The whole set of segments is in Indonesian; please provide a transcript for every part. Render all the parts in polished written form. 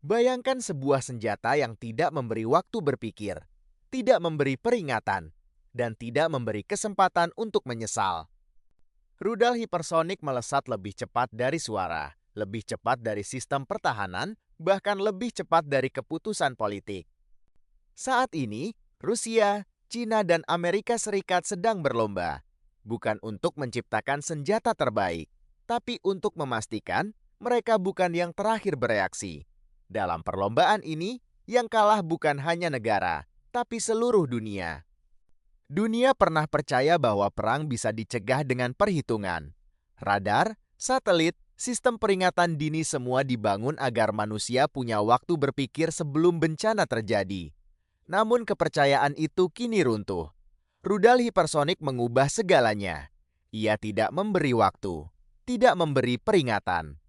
Bayangkan sebuah senjata yang tidak memberi waktu berpikir, tidak memberi peringatan, dan tidak memberi kesempatan untuk menyesal. Rudal hipersonik melesat lebih cepat dari suara, lebih cepat dari sistem pertahanan, bahkan lebih cepat dari keputusan politik. Saat ini, Rusia, China, dan Amerika Serikat sedang berlomba, bukan untuk menciptakan senjata terbaik, tapi untuk memastikan mereka bukan yang terakhir bereaksi. Dalam perlombaan ini, yang kalah bukan hanya negara, tapi seluruh dunia. Dunia pernah percaya bahwa perang bisa dicegah dengan perhitungan. Radar, satelit, sistem peringatan dini semua dibangun agar manusia punya waktu berpikir sebelum bencana terjadi. Namun kepercayaan itu kini runtuh. Rudal hipersonik mengubah segalanya. Ia tidak memberi waktu, tidak memberi peringatan.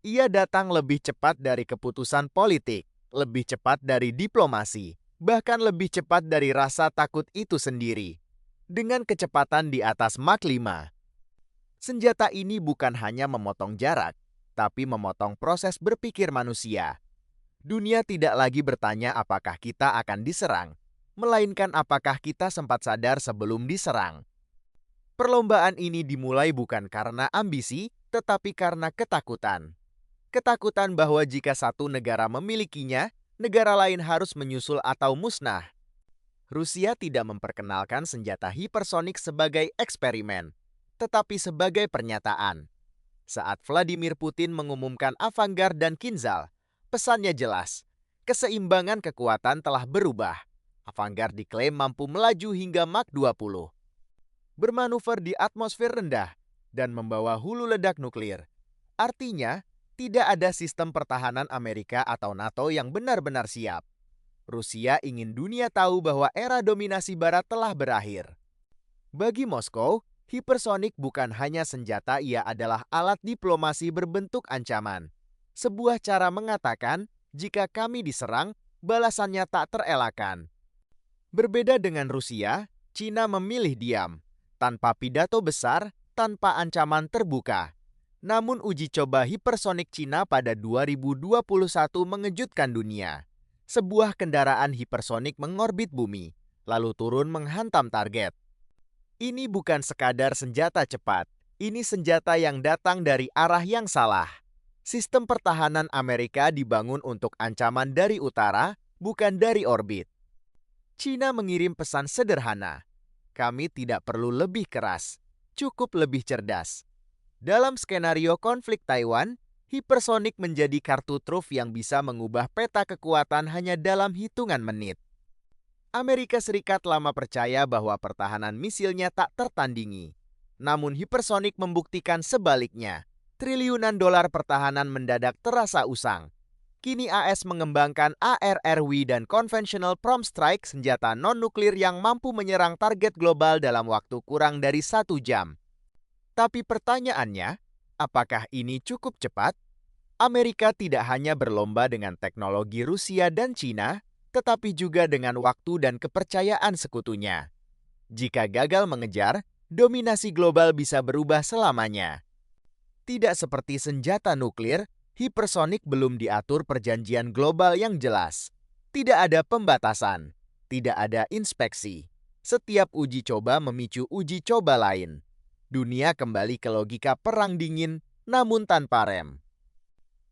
Ia datang lebih cepat dari keputusan politik, lebih cepat dari diplomasi, bahkan lebih cepat dari rasa takut itu sendiri. Dengan kecepatan di atas Mach 5, senjata ini bukan hanya memotong jarak, tapi memotong proses berpikir manusia. Dunia tidak lagi bertanya apakah kita akan diserang, melainkan apakah kita sempat sadar sebelum diserang. Perlombaan ini dimulai bukan karena ambisi, tetapi karena ketakutan. Ketakutan bahwa jika satu negara memilikinya, negara lain harus menyusul atau musnah. Rusia tidak memperkenalkan senjata hipersonik sebagai eksperimen, tetapi sebagai pernyataan. Saat Vladimir Putin mengumumkan Avangard dan Kinzhal, pesannya jelas, keseimbangan kekuatan telah berubah. Avangard diklaim mampu melaju hingga Mach 20, bermanuver di atmosfer rendah, dan membawa hulu ledak nuklir. Artinya, tidak ada sistem pertahanan Amerika atau NATO yang benar-benar siap. Rusia ingin dunia tahu bahwa era dominasi Barat telah berakhir. Bagi Moskow, hipersonik bukan hanya senjata, ia adalah alat diplomasi berbentuk ancaman. Sebuah cara mengatakan, jika kami diserang, balasannya tak terelakkan. Berbeda dengan Rusia, China memilih diam, tanpa pidato besar, tanpa ancaman terbuka. Namun uji coba hipersonik China pada 2021 mengejutkan dunia. Sebuah kendaraan hipersonik mengorbit bumi, lalu turun menghantam target. Ini bukan sekadar senjata cepat, ini senjata yang datang dari arah yang salah. Sistem pertahanan Amerika dibangun untuk ancaman dari utara, bukan dari orbit. China mengirim pesan sederhana, kami tidak perlu lebih keras, cukup lebih cerdas. Dalam skenario konflik Taiwan, hipersonik menjadi kartu truf yang bisa mengubah peta kekuatan hanya dalam hitungan menit. Amerika Serikat lama percaya bahwa pertahanan misilnya tak tertandingi. Namun hipersonik membuktikan sebaliknya. Triliunan dolar pertahanan mendadak terasa usang. Kini AS mengembangkan ARRW dan Conventional Prompt Strike, senjata non-nuklir yang mampu menyerang target global dalam waktu kurang dari 1 jam. Tapi pertanyaannya, apakah ini cukup cepat? Amerika tidak hanya berlomba dengan teknologi Rusia dan China, tetapi juga dengan waktu dan kepercayaan sekutunya. Jika gagal mengejar, dominasi global bisa berubah selamanya. Tidak seperti senjata nuklir, hipersonik belum diatur perjanjian global yang jelas. Tidak ada pembatasan, tidak ada inspeksi. Setiap uji coba memicu uji coba lain. Dunia kembali ke logika perang dingin, namun tanpa rem.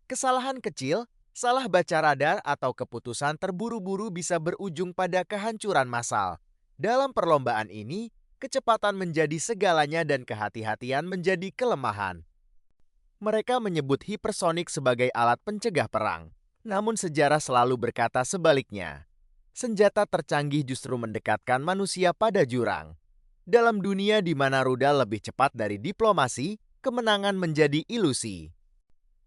Kesalahan kecil, salah baca radar, atau keputusan terburu-buru bisa berujung pada kehancuran massal. Dalam perlombaan ini, kecepatan menjadi segalanya dan kehati-hatian menjadi kelemahan. Mereka menyebut hipersonik sebagai alat pencegah perang. Namun sejarah selalu berkata sebaliknya. Senjata tercanggih justru mendekatkan manusia pada jurang. Dalam dunia di mana rudal lebih cepat dari diplomasi, kemenangan menjadi ilusi.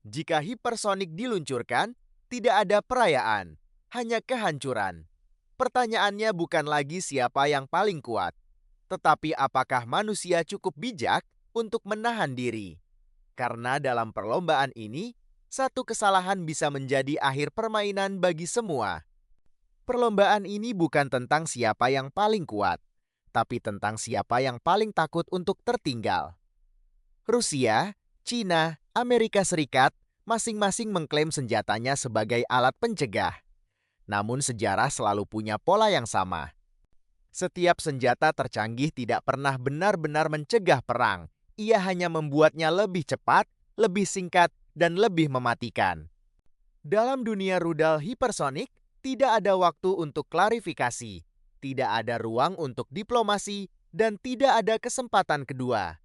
Jika hipersonik diluncurkan, tidak ada perayaan, hanya kehancuran. Pertanyaannya bukan lagi siapa yang paling kuat, tetapi apakah manusia cukup bijak untuk menahan diri. Karena dalam perlombaan ini, satu kesalahan bisa menjadi akhir permainan bagi semua. Perlombaan ini bukan tentang siapa yang paling kuat, tapi tentang siapa yang paling takut untuk tertinggal. Rusia, China, Amerika Serikat Masing-masing mengklaim senjatanya sebagai alat pencegah. Namun sejarah selalu punya pola yang sama. Setiap senjata tercanggih tidak pernah benar-benar mencegah perang. Ia hanya membuatnya lebih cepat, lebih singkat, dan lebih mematikan. Dalam dunia rudal hipersonik, tidak ada waktu untuk klarifikasi, tidak ada ruang untuk diplomasi, dan tidak ada kesempatan kedua.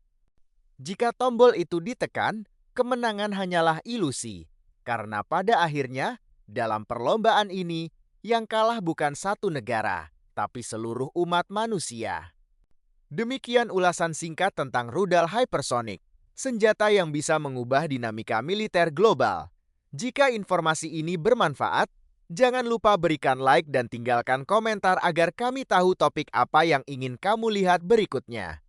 Jika tombol itu ditekan, kemenangan hanyalah ilusi. Karena pada akhirnya, dalam perlombaan ini, yang kalah bukan satu negara, tapi seluruh umat manusia. Demikian ulasan singkat tentang rudal hypersonic, senjata yang bisa mengubah dinamika militer global. Jika informasi ini bermanfaat, jangan lupa berikan like dan tinggalkan komentar agar kami tahu topik apa yang ingin kamu lihat berikutnya.